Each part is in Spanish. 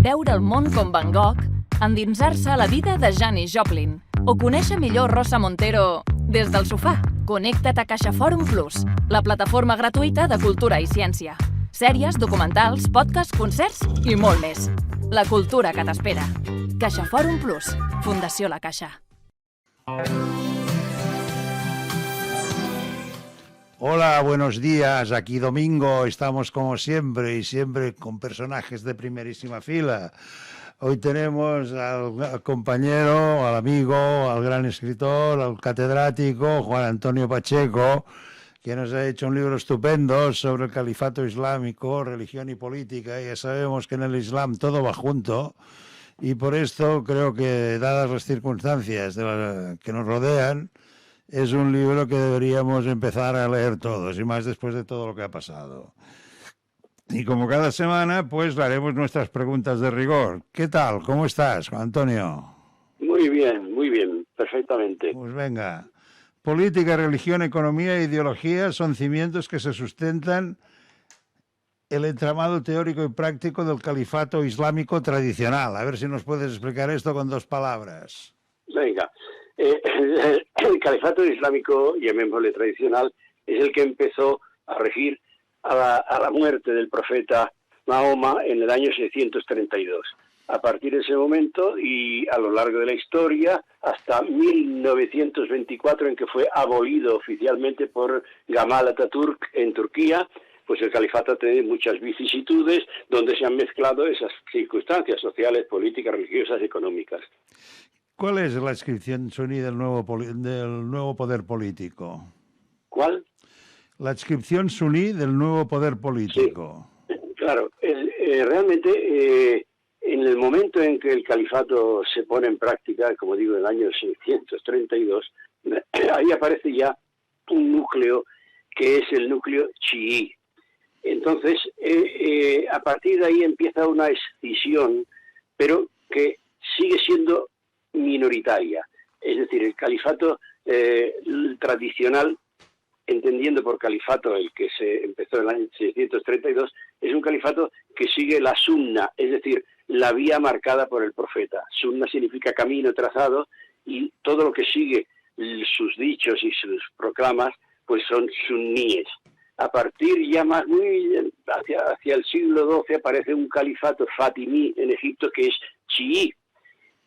veure el món com Van Gogh, endinsar-se a la vida de Janis Joplin o conèixer millor Rosa Montero des del sofà. Connecta't a CaixaForum Plus, la plataforma gratuïta de cultura i ciència. Sèries, documentals, podcasts, concerts i molt més. La cultura que t'espera. CaixaForum Plus, Fundació La Caixa. Hola, buenos días. Aquí Domingo. Estamos como siempre y siempre con personajes de primerísima fila. Hoy tenemos al compañero, al amigo, al gran escritor, al catedrático Juan Antonio Pacheco, que nos ha hecho un libro estupendo sobre el califato islámico, religión y política. Ya sabemos que en el Islam todo va junto y por esto creo que, dadas las circunstancias que nos rodean, es un libro que deberíamos empezar a leer todos, y más después de todo lo que ha pasado. Y como cada semana, pues le haremos nuestras preguntas de rigor. ¿Qué tal? ¿Cómo estás, Juan Antonio? Muy bien, perfectamente. Pues venga. Política, religión, economía e ideología son cimientos que se sustentan el entramado teórico y práctico del califato islámico tradicional. A ver si nos puedes explicar esto con dos palabras. Venga. El califato islámico, llamémosle tradicional, es el que empezó a regir a la muerte del profeta Mahoma en el año 632. A partir de ese momento y a lo largo de la historia, hasta 1924, en que fue abolido oficialmente por Gamal Atatürk en Turquía, pues el califato ha tenido muchas vicisitudes donde se han mezclado esas circunstancias sociales, políticas, religiosas y económicas. ¿Cuál es la adscripción suní del nuevo poder político? ¿Cuál? La adscripción suní del nuevo poder político. Sí, claro. Realmente, en el momento en que el califato se pone en práctica, como digo, en el año 632, ahí aparece ya un núcleo que es el núcleo chií. Entonces, a partir de ahí empieza una escisión, pero que sigue siendo minoritaria. Es decir, el califato tradicional, entendiendo por califato el que se empezó en el año 632, es un califato que sigue la sunna, es decir, la vía marcada por el profeta. Sunna significa camino trazado y todo lo que sigue sus dichos y sus proclamas, pues son suníes. A partir ya más muy hacia el siglo XII aparece un califato fatimí en Egipto que es chií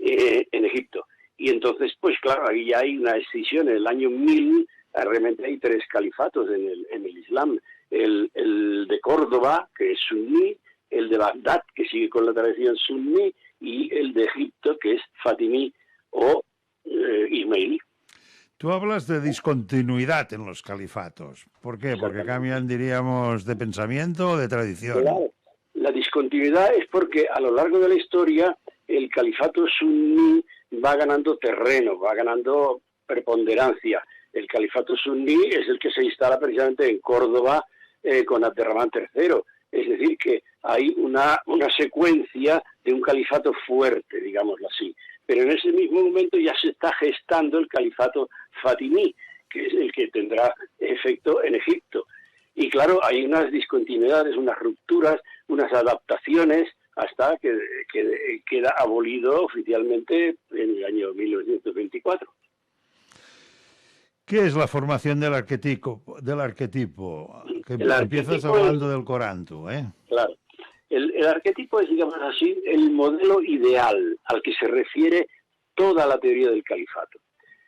en Egipto. Y entonces, pues claro, ahí ya hay una escisión. En el año 1000 realmente hay tres califatos en el Islam. El de Córdoba, que es suní, el de Bagdad, que sigue con la tradición suní, y el de Egipto, que es fatimí o ismailí. Tú hablas de discontinuidad en los califatos. ¿Por qué? Porque cambian, diríamos, de pensamiento o de tradición. Claro. La discontinuidad es porque a lo largo de la historia el califato suní va ganando terreno, va ganando preponderancia. El califato suní es el que se instala precisamente en Córdoba con Abderramán III. Es decir, que hay una secuencia de un califato fuerte, digámoslo así. Pero en ese mismo momento ya se está gestando el califato fatimí, que es el que tendrá efecto en Egipto. Y claro, hay unas discontinuidades, unas rupturas, unas adaptaciones, hasta que queda abolido oficialmente en el año 1924. ¿Qué es la formación del arquetipo? Empiezas hablando del Corán, tú, ¿eh? Claro. El arquetipo es, digamos así, el modelo ideal al que se refiere toda la teoría del califato.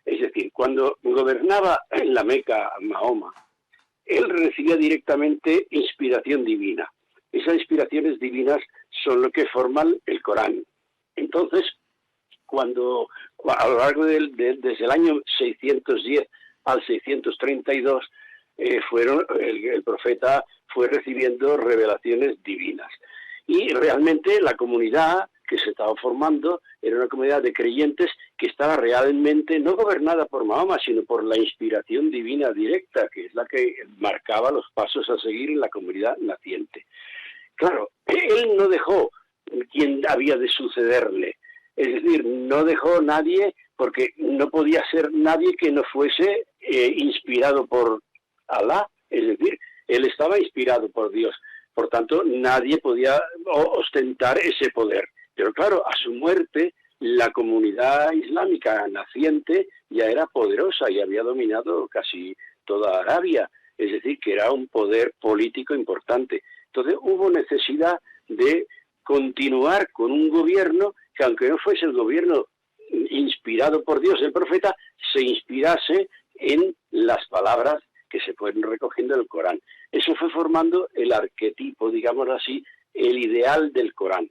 Es decir, cuando gobernaba en la Meca Mahoma, él recibía directamente inspiración divina. Esas inspiraciones divinas son lo que forman el Corán. Entonces, cuando a lo largo desde el año 610 al 632, el profeta fue recibiendo revelaciones divinas. Y realmente la comunidad que se estaba formando era una comunidad de creyentes que estaba realmente no gobernada por Mahoma, sino por la inspiración divina directa, que es la que marcaba los pasos a seguir en la comunidad naciente. Claro, él no dejó quien había de sucederle, es decir, no dejó nadie, porque no podía ser nadie que no fuese inspirado por Alá, es decir, él estaba inspirado por Dios. Por tanto, nadie podía ostentar ese poder. Pero claro, a su muerte, la comunidad islámica naciente ya era poderosa y había dominado casi toda Arabia, es decir, que era un poder político importante. Entonces hubo necesidad de continuar con un gobierno que, aunque no fuese el gobierno inspirado por Dios, el profeta, se inspirase en las palabras que se fueron recogiendo del Corán. Eso fue formando el arquetipo, digamos así, el ideal del Corán.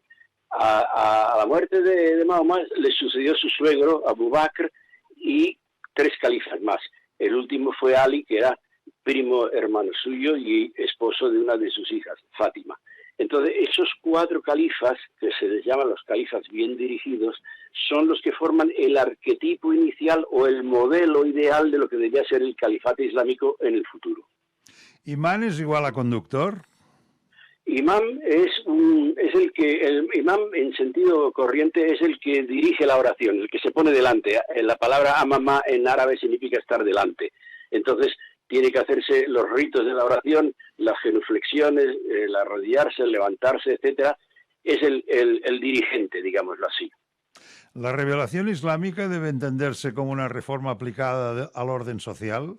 A la muerte de Mahoma le sucedió su suegro, Abu Bakr, y 3 califas más. El último fue Ali, que era primo hermano suyo y esposo de una de sus hijas, Fátima. Entonces, esos 4 califas, que se les llaman los califas bien dirigidos, son los que forman el arquetipo inicial o el modelo ideal de lo que debía ser el califato islámico en el futuro. ¿Imán es igual a conductor? Imam el imam en sentido corriente es el que dirige la oración, el que se pone delante. La palabra amamá en árabe significa estar delante. Entonces, tiene que hacerse los ritos de la oración, las genuflexiones, el arrodillarse, el levantarse, etcétera. Es el dirigente, digámoslo así. ¿La revelación islámica debe entenderse como una reforma aplicada al orden social?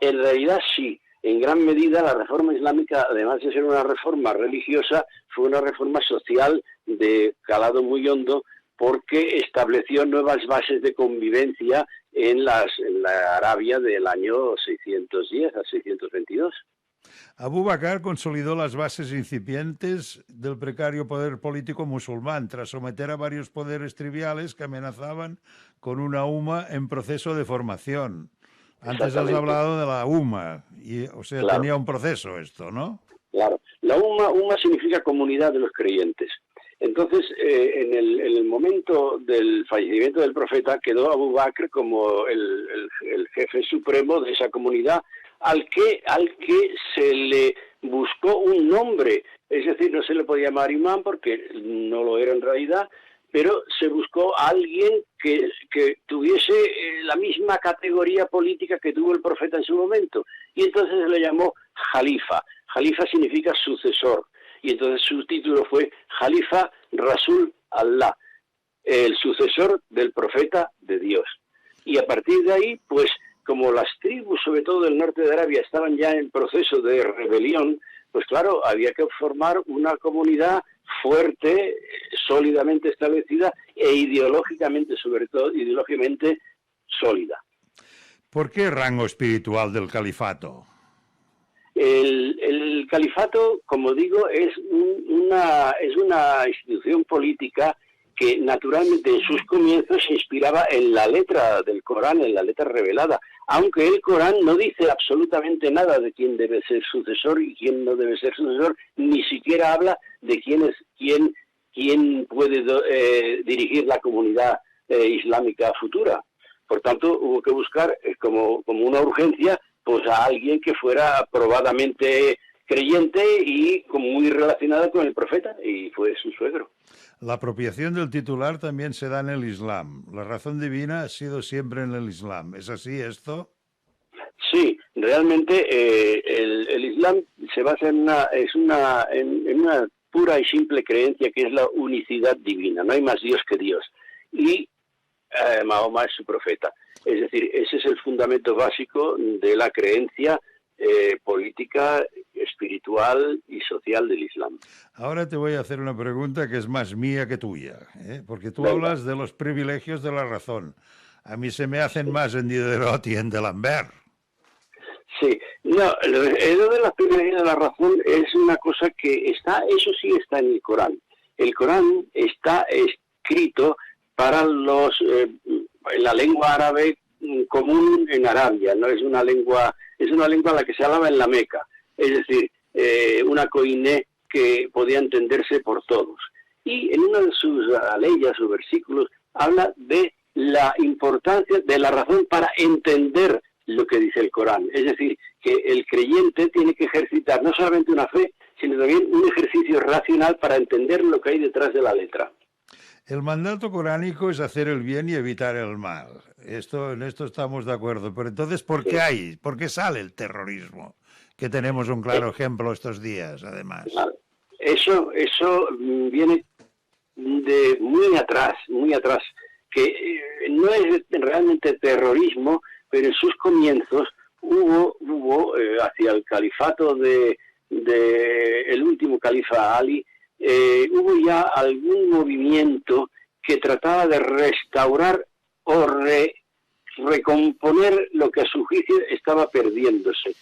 En realidad sí. En gran medida la reforma islámica, además de ser una reforma religiosa, fue una reforma social de calado muy hondo, porque estableció nuevas bases de convivencia en la Arabia del año 610 a 622. Abu Bakr consolidó las bases incipientes del precario poder político musulmán tras someter a varios poderes triviales que amenazaban con una umma en proceso de formación. Antes has hablado de la umma, o sea, claro, tenía un proceso esto, ¿no? Claro. La umma significa comunidad de los creyentes. Entonces, en el momento del fallecimiento del profeta, quedó Abu Bakr como el jefe supremo de esa comunidad, al que se le buscó un nombre. Es decir, no se le podía llamar imán porque no lo era en realidad, pero se buscó a alguien que tuviese la misma categoría política que tuvo el profeta en su momento. Y entonces se le llamó Jalifa. Jalifa significa sucesor. Y entonces su título fue Jalifa Rasul Allah, el sucesor del profeta de Dios. Y a partir de ahí, pues como las tribus, sobre todo del norte de Arabia, estaban ya en proceso de rebelión, pues claro, había que formar una comunidad fuerte, sólidamente establecida e ideológicamente, sobre todo, ideológicamente sólida. ¿Por qué rango espiritual del califato? El califato, como digo, es una institución política que naturalmente en sus comienzos se inspiraba en la letra del Corán, en la letra revelada, aunque el Corán no dice absolutamente nada de quién debe ser sucesor y quién no debe ser sucesor, ni siquiera habla de quién puede dirigir la comunidad islámica futura. Por tanto, hubo que buscar como una urgencia pues a alguien que fuera probadamente creyente y muy relacionado con el profeta, y fue su suegro. La apropiación del titular también se da en el Islam. La razón divina ha sido siempre en el Islam. ¿Es así esto? Sí, realmente el Islam se basa en una pura y simple creencia que es la unicidad divina. No hay más Dios que Dios. Y Mahoma es su profeta. Es decir, ese es el fundamento básico de la creencia política, espiritual y social del Islam. Ahora te voy a hacer una pregunta que es más mía que tuya, porque tú hablas de los privilegios de la razón. A mí se me hacen más en Diderot y en D'Alembert. Sí, no, lo de los privilegios de la razón es una cosa que eso sí está en el Corán. El Corán está escrito para la lengua árabe común en Arabia, no es una lengua a la que se hablaba en la Meca, es decir, una koiné que podía entenderse por todos. Y en una de sus aleyas o versículos habla de la importancia de la razón para entender lo que dice el Corán. Es decir, que el creyente tiene que ejercitar no solamente una fe, sino también un ejercicio racional para entender lo que hay detrás de la letra. El mandato coránico es hacer el bien y evitar el mal. En esto estamos de acuerdo. Pero entonces, ¿por qué sale el terrorismo? Que tenemos un claro ejemplo estos días, además. Eso viene muy atrás, que no es realmente terrorismo, pero en sus comienzos hubo hacia el califato de el último califa Ali, hubo ya algún movimiento que trataba de restaurar o recomponer lo que a su juicio estaba perdiéndose.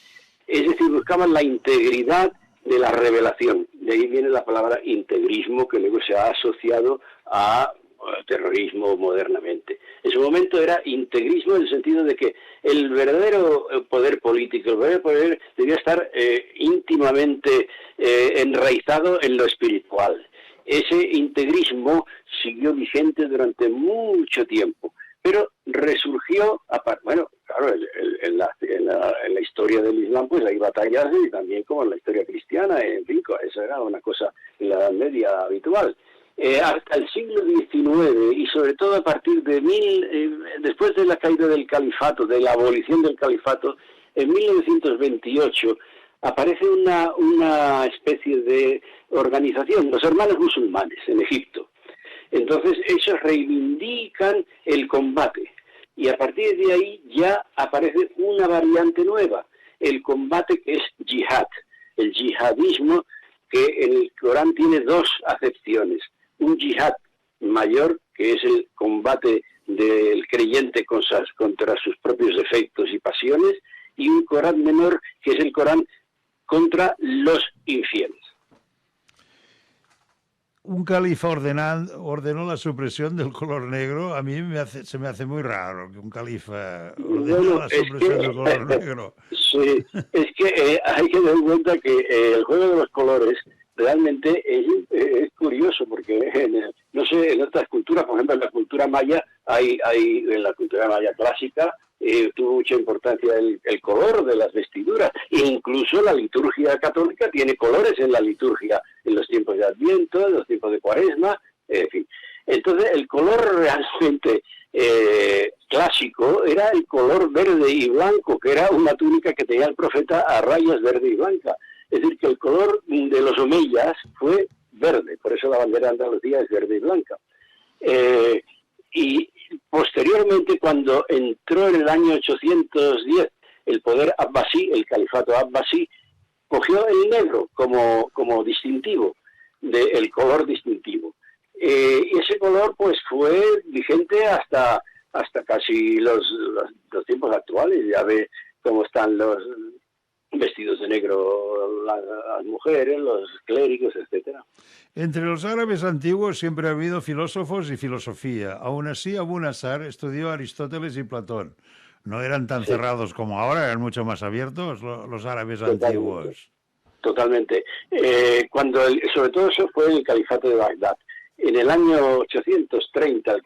Es decir, buscaban la integridad de la revelación. De ahí viene la palabra integrismo, que luego se ha asociado a terrorismo modernamente. En su momento era integrismo en el sentido de que el verdadero poder político, el verdadero poder debía estar íntimamente enraizado en lo espiritual. Ese integrismo siguió vigente durante mucho tiempo, pero resurgió, bueno, claro, en la historia del Islam pues hay batallas, y también como en la historia cristiana, en fin, esa era una cosa en la Edad Media habitual. Hasta el siglo XIX, y sobre todo a partir de después de la caída del califato, de la abolición del califato, en 1928 aparece una especie de organización, los Hermanos Musulmanes en Egipto. Entonces ellos reivindican el combate, y a partir de ahí ya aparece una variante nueva, el combate que es yihad, el yihadismo, que en el Corán tiene dos acepciones: un yihad mayor, que es el combate del creyente contra sus propios defectos y pasiones, y un Corán menor, que es el Corán contra los infieles. Un califa ordenó la supresión del color negro. A mí se me hace muy raro que un califa ordene la supresión del color negro. Sí, es que hay que tener en cuenta que el juego de los colores realmente es curioso, porque no sé, en otras culturas, por ejemplo en la cultura maya, en la cultura maya clásica, tuvo mucha importancia el color de las vestiduras, e incluso la liturgia católica tiene colores en la liturgia, en los tiempos de Adviento, en los tiempos de Cuaresma, en fin. Entonces el color realmente clásico era el color verde y blanco, que era una túnica que tenía el profeta a rayas verde y blanca. Es decir, que el color de los omeyas fue verde, por eso la bandera de Andalucía es verde y blanca. Y posteriormente, cuando entró en el año 810 el poder abbasí, el califato abbasí, cogió el negro como distintivo, el color distintivo. Y ese color pues fue vigente hasta casi los tiempos actuales. Ya ve cómo están los vestidos de negro las mujeres, los clérigos, etcétera. Entre los árabes antiguos siempre ha habido filósofos y filosofía. Aún así, Abu Nasr estudió a Aristóteles y Platón. No eran tan cerrados como ahora, eran mucho más abiertos los árabes antiguos. Totalmente. Sobre todo eso fue el califato de Bagdad. En el año 830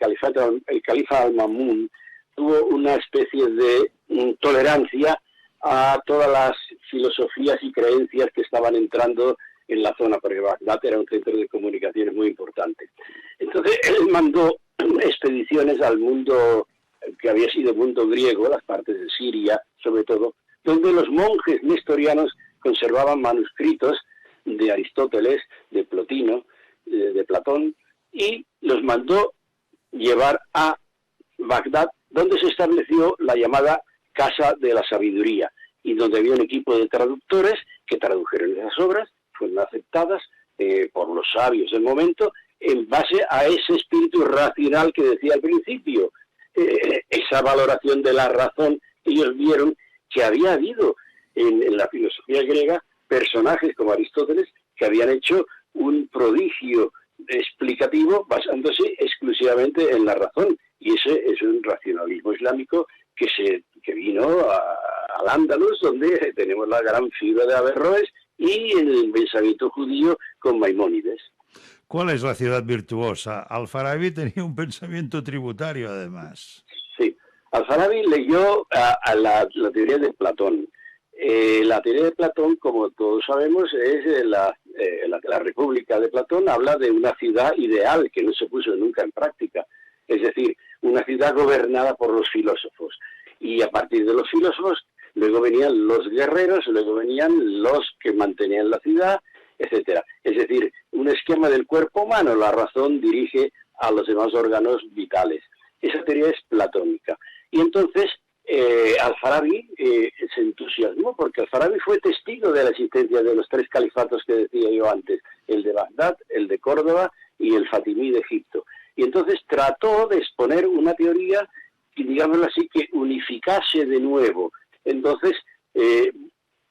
el califa al-Ma'mún tuvo una especie de tolerancia a todas las filosofías y creencias que estaban entrando en la zona, porque Bagdad era un centro de comunicaciones muy importante. Entonces él mandó expediciones al mundo que había sido el mundo griego, las partes de Siria sobre todo, donde los monjes nestorianos conservaban manuscritos de Aristóteles, de Plotino, de Platón, y los mandó llevar a Bagdad, donde se estableció la llamada Casa de la Sabiduría, y donde había un equipo de traductores que tradujeron esas obras, fueron aceptadas por los sabios del momento, en base a ese espíritu racional que decía al principio, esa valoración de la razón. Ellos vieron que había habido en la filosofía griega personajes como Aristóteles que habían hecho un prodigio explicativo basándose exclusivamente en la razón, y ese es un racionalismo islámico que vino al Andalus, donde tenemos la gran figura de Averroes, y en el pensamiento judío con Maimónides. ¿Cuál es la ciudad virtuosa? Al-Farabi tenía un pensamiento tributario, además. Sí, Al-Farabi leyó a la teoría de Platón. La teoría de Platón, como todos sabemos, es la República de Platón, habla de una ciudad ideal que no se puso nunca en práctica. Es decir, una ciudad gobernada por los filósofos. Y a partir de los filósofos, luego venían los guerreros, luego venían los que mantenían la ciudad, etcétera. Es decir, un esquema del cuerpo humano. La razón dirige a los demás órganos vitales. Esa teoría es platónica. Y entonces Al-Farabi se entusiasmó porque Al-Farabi fue testigo de la existencia de los 3 califatos que decía yo antes, el de Bagdad, el de Córdoba y el fatimí de Egipto. Y entonces trató de exponer una teoría, digámoslo así, que unificase de nuevo. Entonces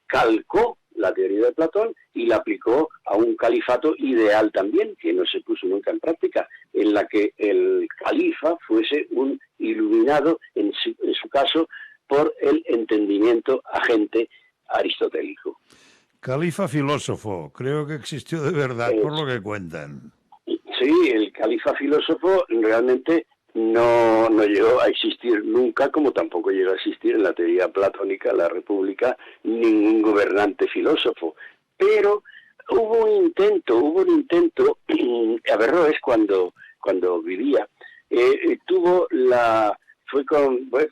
calcó la teoría de Platón y la aplicó a un califato ideal también, que no se puso nunca en práctica, en la que el califa fuese un iluminado, en su caso, por el entendimiento agente aristotélico. Califa filósofo, creo que existió de verdad, por lo que cuentan. Sí, el califa filósofo realmente no llegó a existir nunca, como tampoco llegó a existir en la teoría platónica, la república, ningún gobernante filósofo. Pero hubo un intento, Averroes cuando vivía,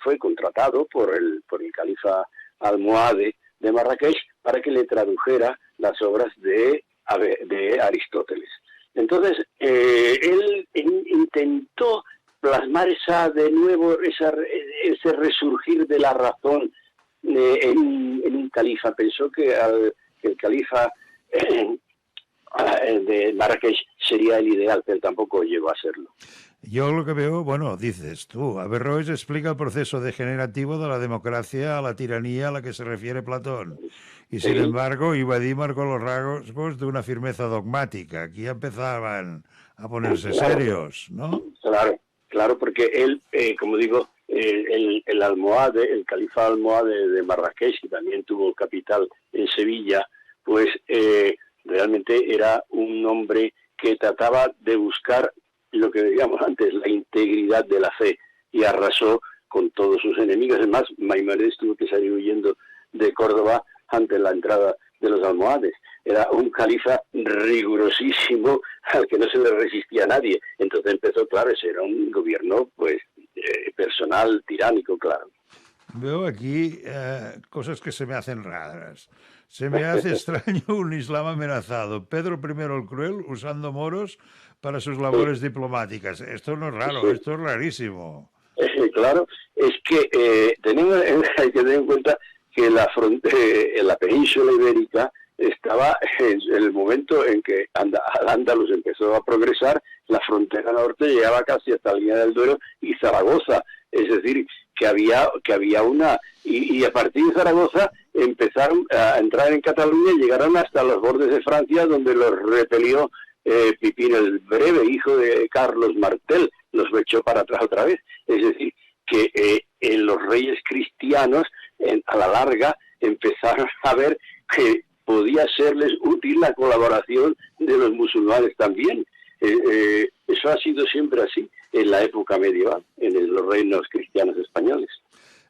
fue contratado por el califa almohade de Marrakech para que le tradujera las obras de Aristóteles. Entonces, él intentó plasmar ese resurgir de la razón en un califa. Pensó que el califa de Marrakech sería el ideal, pero tampoco llegó a serlo. Yo lo que veo, bueno, dices tú, Averroes explica el proceso degenerativo de la democracia a la tiranía a la que se refiere Platón. Y sin embargo, Ibadí marcó los rasgos de una firmeza dogmática. Aquí ya empezaban a ponerse serios, ¿no? Claro, porque él, como digo, el almohade, el califa almohade de Marrakech, que también tuvo capital en Sevilla, pues realmente era un hombre que trataba de buscar lo que decíamos antes, la integridad de la fe, y arrasó con todos sus enemigos. Además, Maimónides tuvo que salir huyendo de Córdoba ante la entrada de los almohades. Era un califa rigurosísimo al que no se le resistía a nadie. Entonces empezó, claro, ese era un gobierno pues personal, tiránico, claro. Veo aquí cosas que se me hacen raras. Se me hace extraño un Islam amenazado. Pedro I el Cruel usando moros para sus labores diplomáticas. Esto no es raro, esto es rarísimo. Claro, es que hay que tener en cuenta que la península ibérica estaba en el momento en que Al-Ándalus empezó a progresar, la frontera norte llegaba casi hasta la línea del Duero y Zaragoza. Es decir, que había una... Y a partir de Zaragoza empezaron a entrar en Cataluña y llegaron hasta los bordes de Francia, donde los repelió Pipín el Breve, hijo de Carlos Martel, los echó para atrás otra vez. Es decir, que los reyes cristianos, a la larga, empezaron a ver que podía serles útil la colaboración de los musulmanes también. Eso ha sido siempre así en la época medieval, en los reinos cristianos españoles.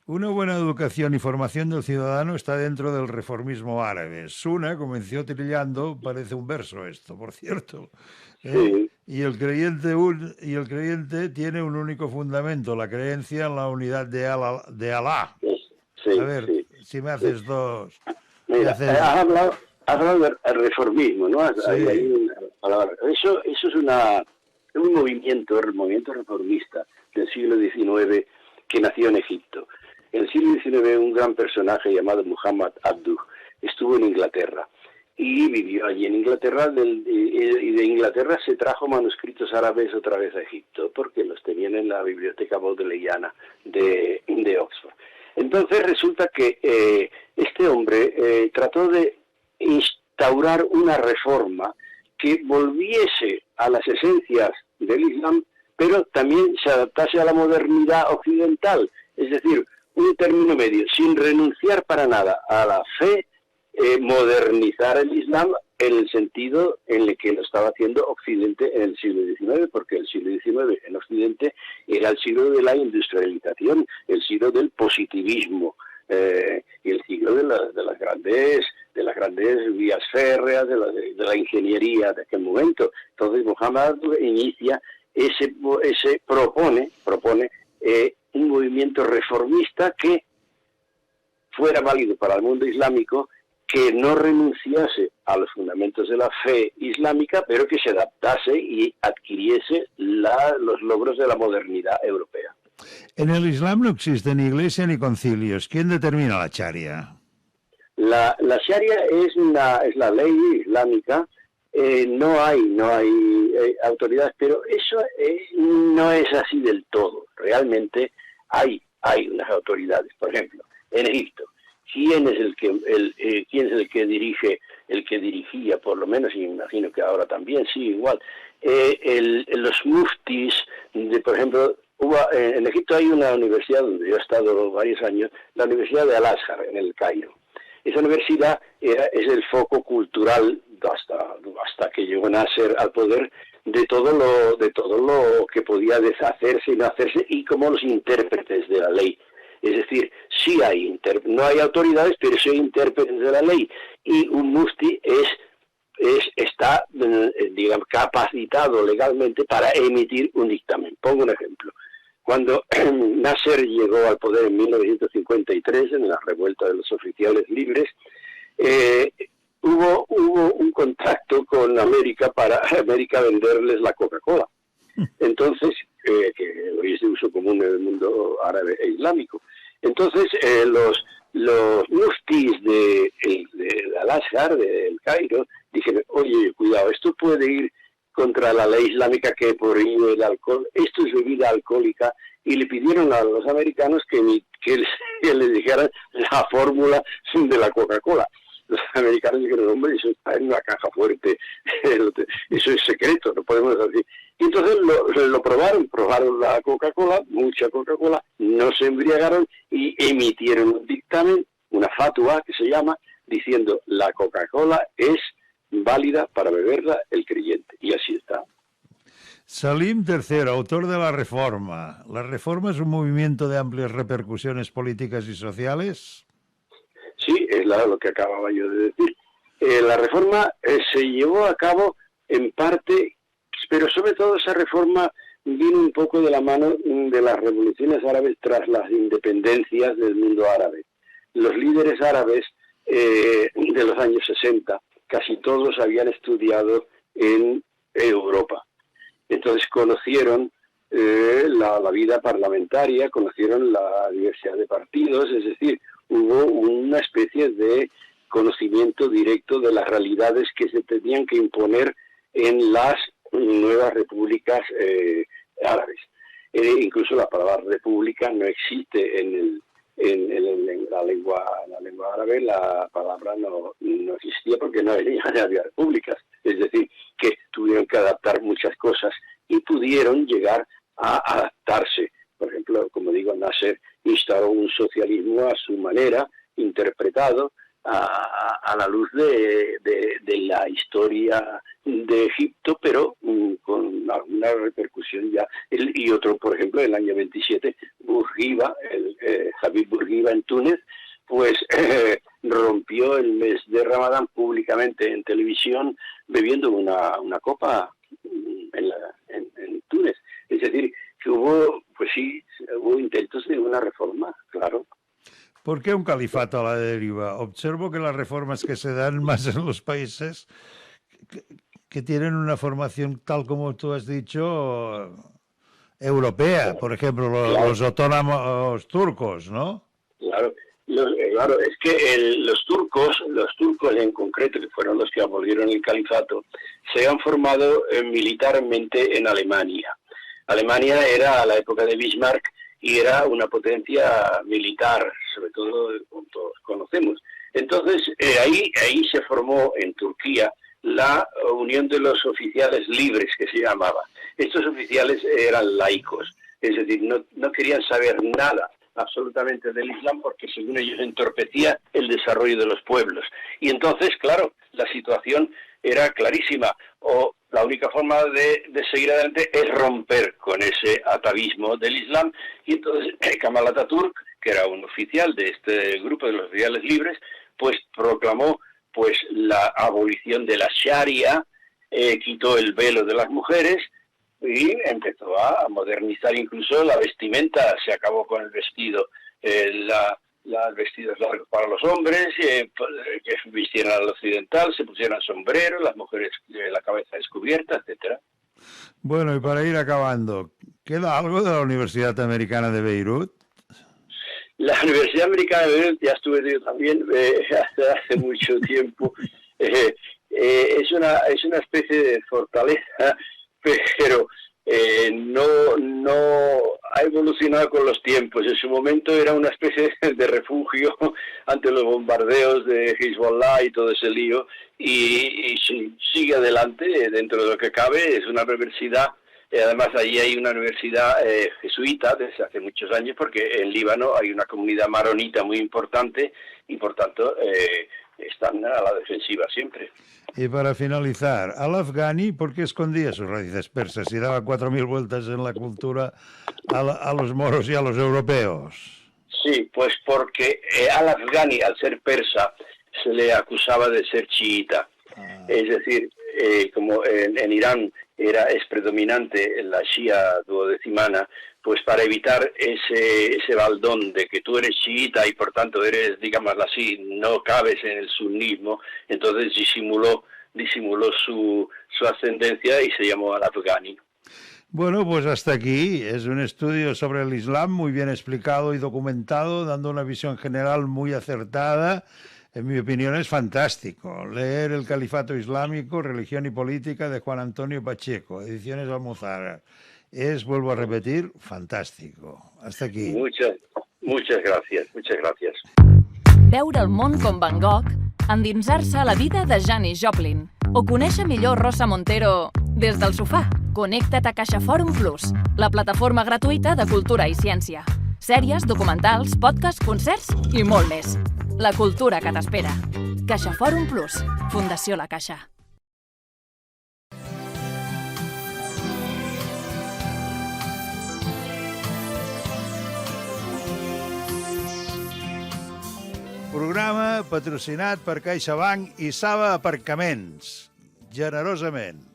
Una buena educación y formación del ciudadano está dentro del reformismo árabe. Suna comenzó trillando, parece un verso esto, por cierto. Sí. Y el creyente tiene un único fundamento, la creencia en la unidad de Alá. Sí, a ver, si me haces dos... Mira, has hablado del reformismo, ¿no? Sí. Hay una palabra. Eso es un movimiento, el movimiento reformista del siglo XIX que nació en Egipto. En el siglo XIX un gran personaje llamado Muhammad Abduh estuvo en Inglaterra y vivió allí en Inglaterra, y de Inglaterra se trajo manuscritos árabes otra vez a Egipto, porque los tenían en la biblioteca Bodleiana de Oxford. Entonces resulta que este hombre trató de instaurar una reforma que volviese a las esencias del Islam, pero también se adaptase a la modernidad occidental, es decir, un término medio, sin renunciar para nada a la fe, modernizar el Islam en el sentido en el que lo estaba haciendo Occidente en el siglo XIX, porque el siglo XIX en Occidente era el siglo de la industrialización, el siglo del positivismo, y el siglo de las grandes vías férreas, de la ingeniería de aquel momento. Entonces Muhammad inicia propone un movimiento reformista que fuera válido para el mundo islámico que no renunciase a los fundamentos de la fe islámica, pero que se adaptase y adquiriese los logros de la modernidad europea. En el Islam no existe ni iglesia ni concilios. ¿Quién determina la Sharia? La Sharia es la ley islámica. No hay autoridades, pero eso no es así del todo. Realmente hay unas autoridades. Por ejemplo, en Egipto, ¿quién es el que dirigía, por lo menos, y me imagino que ahora también, sí, igual, los muftis, por ejemplo, en Egipto hay una universidad donde yo he estado varios años, la Universidad de Al-Azhar, en el Cairo. Esa universidad es el foco cultural hasta que llegó Nasser al poder de todo lo que podía deshacerse y no hacerse, y como los intérpretes de la ley. Es decir, sí no hay autoridades, pero sí hay intérpretes de la ley, y un mufti está digamos, capacitado legalmente para emitir un dictamen. Pongo un ejemplo. Cuando Nasser llegó al poder en 1953, en la revuelta de los oficiales libres, hubo un contacto con América para América venderles la Coca-Cola. Entonces, que hoy es de uso común en el mundo árabe e islámico. Entonces, los muftis de Al-Azhar, del Cairo, dijeron, oye, cuidado, esto puede ir contra la ley islámica que prohíbe el alcohol, esto es bebida alcohólica, y le pidieron a los americanos que les dijeran la fórmula de la Coca-Cola. Los americanos dijeron, hombre, eso está en una caja fuerte, eso es secreto, no podemos decir. Y entonces lo probaron la Coca-Cola, mucha Coca-Cola, no se embriagaron y emitieron un dictamen, una fatwa que se llama, diciendo la Coca-Cola es válida para beberla el creyente. Y así está. Salim III, autor de la Reforma. ¿La Reforma es un movimiento de amplias repercusiones políticas y sociales? Sí, es lo que acababa yo de decir. La Reforma se llevó a cabo en parte, pero sobre todo esa reforma vino un poco de la mano de las revoluciones árabes tras las independencias del mundo árabe. Los líderes árabes de los años 60, casi todos habían estudiado en Europa. Entonces conocieron la vida parlamentaria, conocieron la diversidad de partidos, es decir, hubo una especie de conocimiento directo de las realidades que se tenían que imponer en las nuevas repúblicas árabes. Incluso la palabra república no existe en la lengua árabe, la palabra no existía porque no había repúblicas. Es decir, que tuvieron que adaptar muchas cosas y pudieron llegar a adaptarse. Por ejemplo, como digo, Nasser instauró un socialismo a su manera, interpretado a la luz de la historia de Egipto, pero con alguna repercusión ya. Y otro, por ejemplo, el año 27, Bourguiba, Habib Bourguiba en Túnez, pues rompió el mes de Ramadán públicamente en televisión bebiendo una copa en Túnez. Es decir, que hubo intentos de una reforma, claro. ¿Por qué un califato a la deriva? Observo que las reformas que se dan más en los países que tienen una formación, tal como tú has dicho, europea. Por ejemplo, los otomanos turcos, ¿no? Claro. Claro, es que los turcos en concreto, que fueron los que abolieron el califato, se han formado militarmente en Alemania. Alemania era a la época de Bismarck y era una potencia militar, sobre todo como todos conocemos. Entonces, ahí se formó en Turquía la Unión de los Oficiales Libres, que se llamaba. Estos oficiales eran laicos, es decir, no querían saber nada absolutamente del Islam porque según ellos entorpecía el desarrollo de los pueblos. Y entonces, claro, la situación era clarísima, o la única forma de seguir adelante es romper con ese atavismo del Islam. Y entonces Kemal Atatürk, que era un oficial de este grupo de los oficiales libres, pues proclamó pues la abolición de la Sharia, quitó el velo de las mujeres y empezó a modernizar incluso la vestimenta. Se acabó con el vestido, los vestidos largos para los hombres, que vistieran al occidental, se pusieran sombreros, las mujeres la cabeza descubierta, etcétera. Bueno, y para ir acabando, ¿queda algo de la Universidad Americana de Beirut? La Universidad Americana de Beirut, ya estuve yo también hace mucho tiempo. Es una especie de fortaleza, pero no ha evolucionado con los tiempos. En su momento era una especie de refugio ante los bombardeos de Hezbollah y todo ese lío, y sigue adelante dentro de lo que cabe. Es una universidad, además allí hay una universidad jesuita desde hace muchos años, porque en Líbano hay una comunidad maronita muy importante y por tanto están a la defensiva siempre. Y para finalizar, Al-Afghani, ¿por qué escondía sus raíces persas y daba 4.000 vueltas en la cultura a los moros y a los europeos? Sí, pues porque Al-Afghani, al ser persa, se le acusaba de ser chiita. Es decir, como en Irán es predominante la shia duodecimana, pues para evitar ese baldón de que tú eres chiita y por tanto eres, digámoslo así, no cabes en el sunnismo, entonces disimuló su ascendencia y se llamó Al-Afghani. Bueno, pues hasta aquí. Es un estudio sobre el Islam muy bien explicado y documentado, dando una visión general muy acertada. En mi opinión es fantástico. Leer El Califato Islámico, Religión y Política, de Juan Antonio Pacheco, Ediciones Almozara. Es, vuelvo a repetir, fantástico. Hasta aquí. Muchas gracias. Veure el món com Van Gogh, endinsar-se a la vida de Janis Joplin o conèixer millor Rosa Montero des del sofà. Connecta't a CaixaForum Plus, la plataforma gratuïta de cultura i ciència. Sèries, documentals, podcasts, concerts i molt més. La cultura que t'espera. CaixaForum Plus, Fundació La Caixa. Programa patrocinat per CaixaBank i Saba Aparcaments. Generosament.